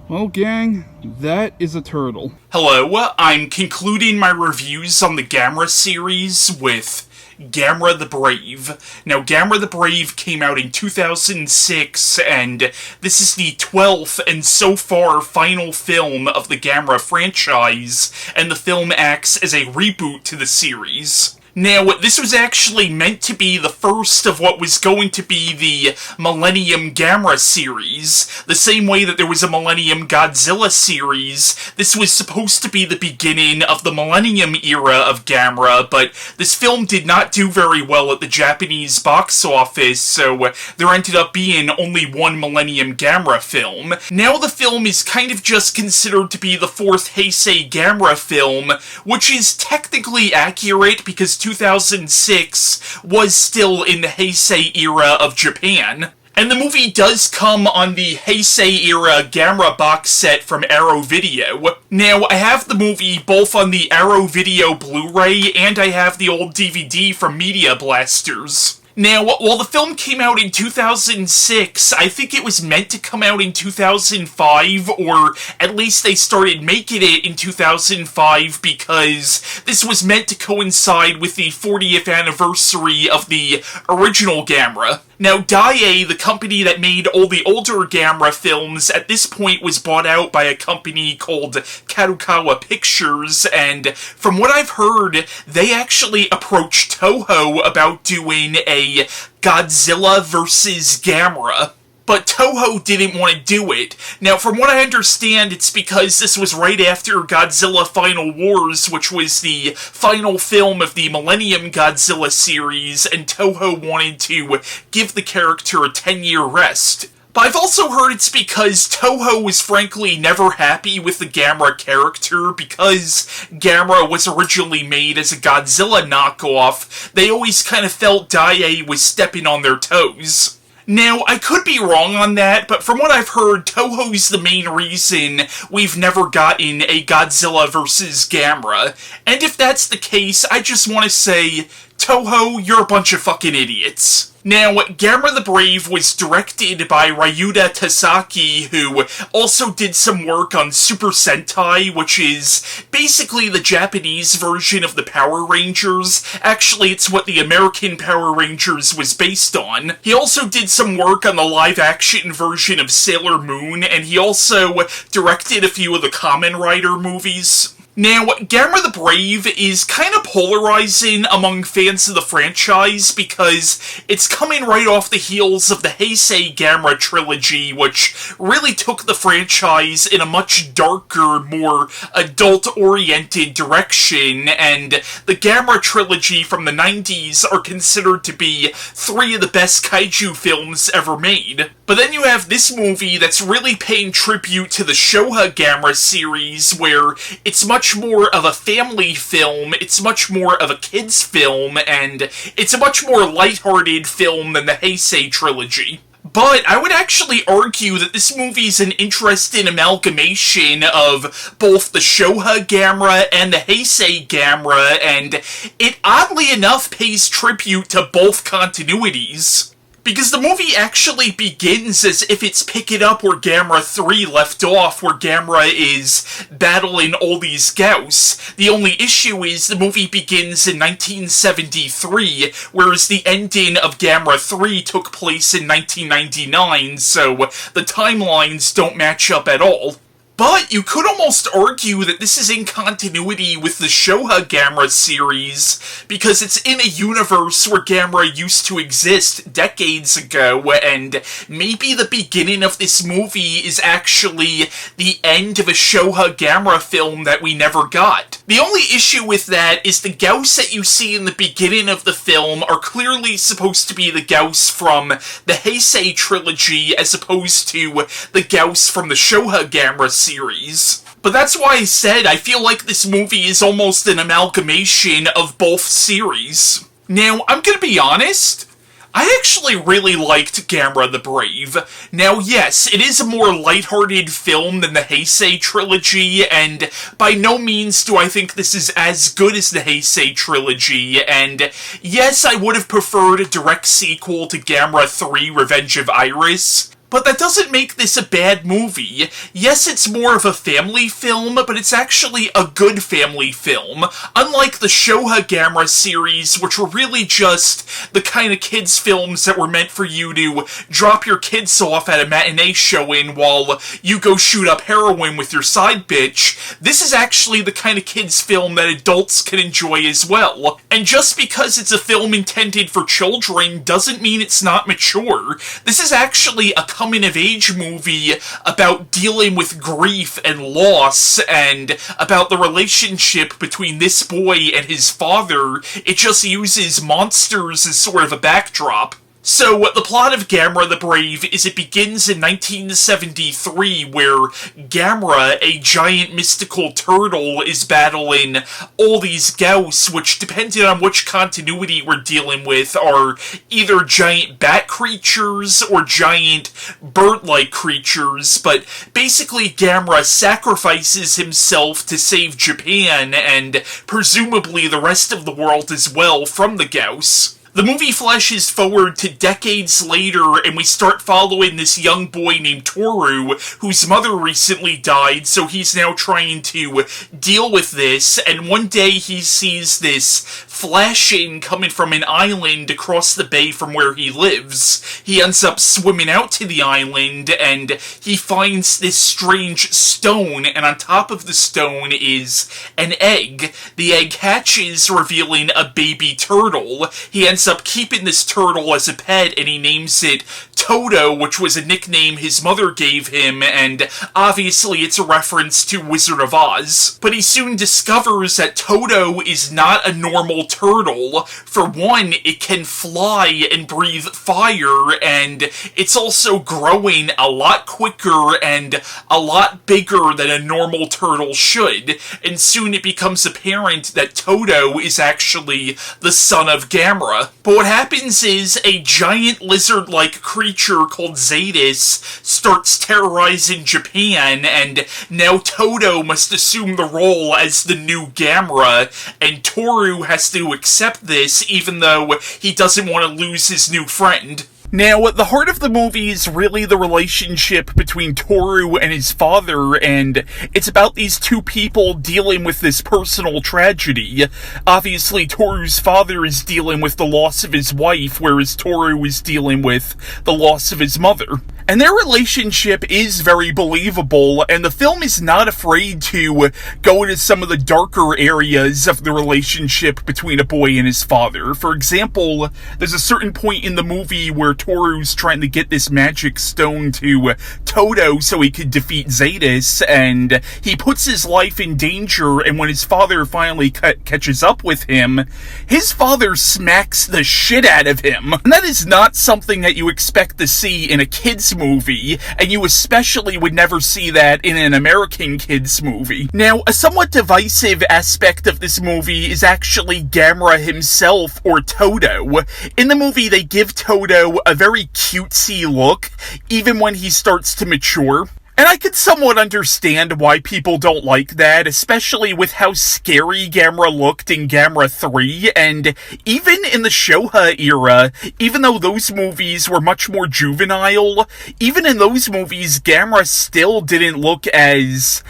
Well, gang, that is a turtle. Hello, I'm concluding my reviews on the Gamera series with Gamera the Brave. Now, Gamera the Brave came out in 2006, and this is the 12th and so far final film of the Gamera franchise, and the film acts as a reboot to the series. Now, this was actually meant to be the first of what was going to be the Millennium Gamera series. The same way that there was a Millennium Godzilla series, this was supposed to be the beginning of the Millennium era of Gamera, but this film did not do very well at the Japanese box office, so there ended up being only one Millennium Gamera film. Now the film is kind of just considered to be the fourth Heisei Gamera film, which is technically accurate because 2006 was still in the Heisei era of Japan. And the movie does come on the Heisei era Gamera box set from Arrow Video. Now, I have the movie both on the Arrow Video Blu-ray and I have the old DVD from Media Blasters. Now, while the film came out in 2006, I think it was meant to come out in 2005, or at least they started making it in 2005 because this was meant to coincide with the 40th anniversary of the original Gamera. Now, Daiei, the company that made all the older Gamera films, at this point was bought out by a company called Kadokawa Pictures, and from what I've heard, they actually approached Toho about doing a Godzilla vs. Gamera. But Toho didn't want to do it. Now, from what I understand, it's because this was right after Godzilla Final Wars, which was the final film of the Millennium Godzilla series, and Toho wanted to give the character a 10-year rest. But I've also heard it's because Toho was frankly never happy with the Gamera character, because Gamera was originally made as a Godzilla knockoff. They always kind of felt Daiei was stepping on their toes. Now, I could be wrong on that, but from what I've heard, Toho's the main reason we've never gotten a Godzilla vs. Gamera. And if that's the case, I just want to say, Toho, you're a bunch of fucking idiots. Now, Gamera the Brave was directed by Ryuta Tasaki, who also did some work on Super Sentai, which is basically the Japanese version of the Power Rangers. Actually, it's what the American Power Rangers was based on. He also did some work on the live-action version of Sailor Moon, and he also directed a few of the Kamen Rider movies. Now, Gamera the Brave is kind of polarizing among fans of the franchise because it's coming right off the heels of the Heisei Gamera trilogy, which really took the franchise in a much darker, more adult-oriented direction, and the Gamera trilogy from the 90s are considered to be three of the best kaiju films ever made. But then you have this movie that's really paying tribute to the Showa Gamera series, where it's much more of a family film, it's much more of a kid's film, and it's a much more lighthearted film than the Heisei trilogy. But I would actually argue that this movie's an interesting amalgamation of both the Showa Gamera and the Heisei Gamera, and it oddly enough pays tribute to both continuities. Because the movie actually begins as if it's picking up where Gamera 3 left off, where Gamera is battling all these Gauss. The only issue is the movie begins in 1973, whereas the ending of Gamera 3 took place in 1999, so the timelines don't match up at all. But you could almost argue that this is in continuity with the Showa Gamera series, because it's in a universe where Gamera used to exist decades ago, and maybe the beginning of this movie is actually the end of a Showa Gamera film that we never got. The only issue with that is the Gauss that you see in the beginning of the film are clearly supposed to be the Gauss from the Heisei trilogy, as opposed to the Gauss from the Showa Gamera series. But that's why I said I feel like this movie is almost an amalgamation of both series. Now, I'm gonna be honest, I actually really liked Gamera the Brave. Now, yes, it is a more lighthearted film than the Heisei trilogy, and by no means do I think this is as good as the Heisei trilogy, and yes, I would have preferred a direct sequel to Gamera 3 Revenge of Iris, But that doesn't make this a bad movie. Yes, it's more of a family film, but it's actually a good family film. Unlike the Showa Gamera series, which were really just the kind of kids' films that were meant for you to drop your kids off at a matinee showing while you go shoot up heroin with your side bitch, this is actually the kind of kids' film that adults can enjoy as well. And just because it's a film intended for children doesn't mean it's not mature. This is actually a coming-of-age movie about dealing with grief and loss, and about the relationship between this boy and his father. It just uses monsters as sort of a backdrop. So, the plot of Gamera the Brave is it begins in 1973, where Gamera, a giant mystical turtle, is battling all these Gauss, which, depending on which continuity we're dealing with, are either giant bat creatures or giant bird-like creatures, but basically Gamera sacrifices himself to save Japan, and presumably the rest of the world as well, from the Gauss. The movie flashes forward to decades later, and we start following this young boy named Toru, whose mother recently died, so he's now trying to deal with this, and one day he sees this flashing coming from an island across the bay from where he lives. He ends up swimming out to the island, and he finds this strange stone, and on top of the stone is an egg. The egg hatches, revealing a baby turtle. He ends up keeping this turtle as a pet, and he names it Toto, which was a nickname his mother gave him, and obviously it's a reference to Wizard of Oz. But he soon discovers that Toto is not a normal turtle. For one, it can fly and breathe fire, and it's also growing a lot quicker and a lot bigger than a normal turtle should, and soon it becomes apparent that Toto is actually the son of Gamera. But what happens is a giant lizard-like creature called Zetas starts terrorizing Japan, and now Toto must assume the role as the new Gamera, and Toru has to accept this even though he doesn't want to lose his new friend. Now, the heart of the movie is really the relationship between Toru and his father, and it's about these two people dealing with this personal tragedy. Obviously, Toru's father is dealing with the loss of his wife, whereas Toru is dealing with the loss of his mother. And their relationship is very believable, and the film is not afraid to go into some of the darker areas of the relationship between a boy and his father. For example, there's a certain point in the movie where Toru's trying to get this magic stone to Toto so he could defeat Zetas, and he puts his life in danger, and when his father finally catches up with him, his father smacks the shit out of him. And that is not something that you expect to see in a kid's movie, and you especially would never see that in an American kids movie. Now, a somewhat divisive aspect of this movie is actually Gamera himself, or Toto. In the movie, they give Toto a very cutesy look, even when he starts to mature. And I could somewhat understand why people don't like that, especially with how scary Gamera looked in Gamera 3, and even in the Showa era, even though those movies were much more juvenile, even in those movies, Gamera still didn't look as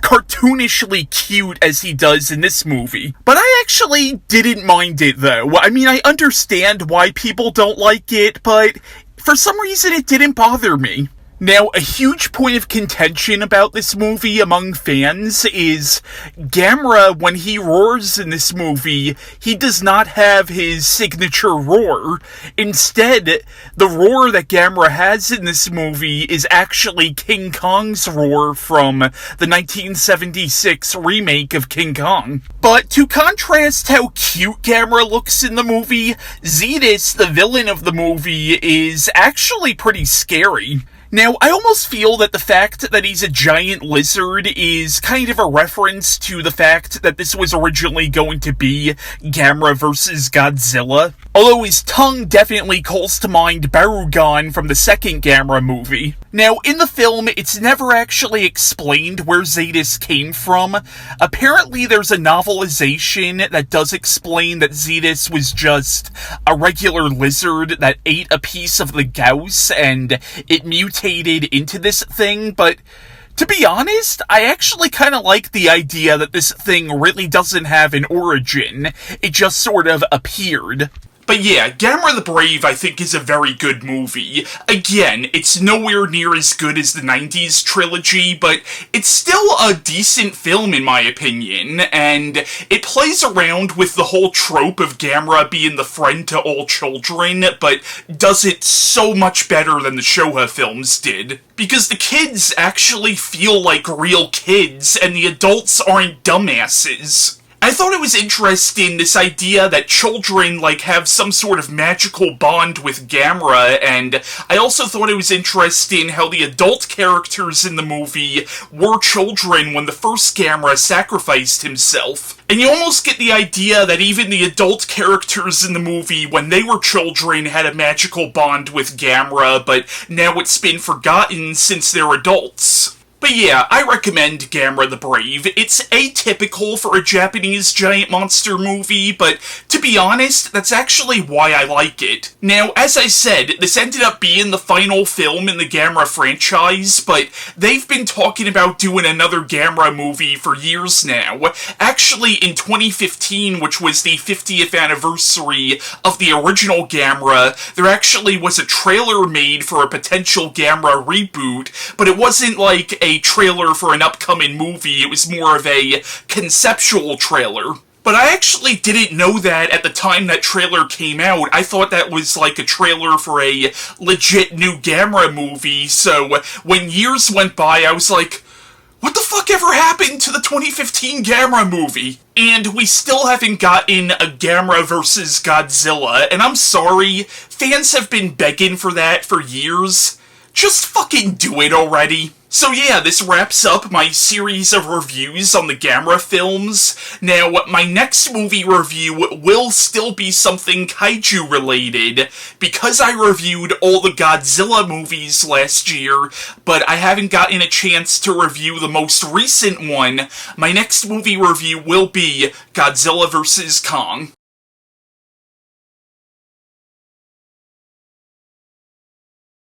cartoonishly cute as he does in this movie. But I actually didn't mind it, though. I mean, I understand why people don't like it, but for some reason it didn't bother me. Now, a huge point of contention about this movie among fans is Gamera, when he roars in this movie, he does not have his signature roar. Instead, the roar that Gamera has in this movie is actually King Kong's roar from the 1976 remake of King Kong. But to contrast how cute Gamera looks in the movie, Zetas, the villain of the movie, is actually pretty scary. Now, I almost feel that the fact that he's a giant lizard is kind of a reference to the fact that this was originally going to be Gamera vs. Godzilla. Although his tongue definitely calls to mind Barugon from the second Gamera movie. Now, in the film, it's never actually explained where Zetus came from. Apparently, there's a novelization that does explain that Zetus was just a regular lizard that ate a piece of the Gauss, and it mutated into this thing, but to be honest, I actually kind of like the idea that this thing really doesn't have an origin. It just sort of appeared. But yeah, Gamera the Brave, I think, is a very good movie. Again, it's nowhere near as good as the 90s trilogy, but it's still a decent film in my opinion, and it plays around with the whole trope of Gamera being the friend to all children, but does it so much better than the Showa films did. Because the kids actually feel like real kids, and the adults aren't dumbasses. I thought it was interesting, this idea that children, have some sort of magical bond with Gamera, and I also thought it was interesting how the adult characters in the movie were children when the first Gamera sacrificed himself. And you almost get the idea that even the adult characters in the movie, when they were children, had a magical bond with Gamera, but now it's been forgotten since they're adults. But yeah, I recommend Gamera the Brave. It's atypical for a Japanese giant monster movie, but to be honest, that's actually why I like it. Now, as I said, this ended up being the final film in the Gamera franchise, but they've been talking about doing another Gamera movie for years now. Actually, in 2015, which was the 50th anniversary of the original Gamera, there actually was a trailer made for a potential Gamera reboot, but it wasn't like a trailer for an upcoming movie, it was more of a conceptual trailer. But I actually didn't know that at the time that trailer came out. I thought that was like a trailer for a legit new Gamera movie, so when years went by, I was like, what the fuck ever happened to the 2015 Gamera movie? And we still haven't gotten a Gamera vs. Godzilla, and I'm sorry, fans have been begging for that for years. Just fucking do it already. So yeah, this wraps up my series of reviews on the Gamera films. Now, my next movie review will still be something kaiju related, because I reviewed all the Godzilla movies last year, but I haven't gotten a chance to review the most recent one. My next movie review will be Godzilla vs. Kong.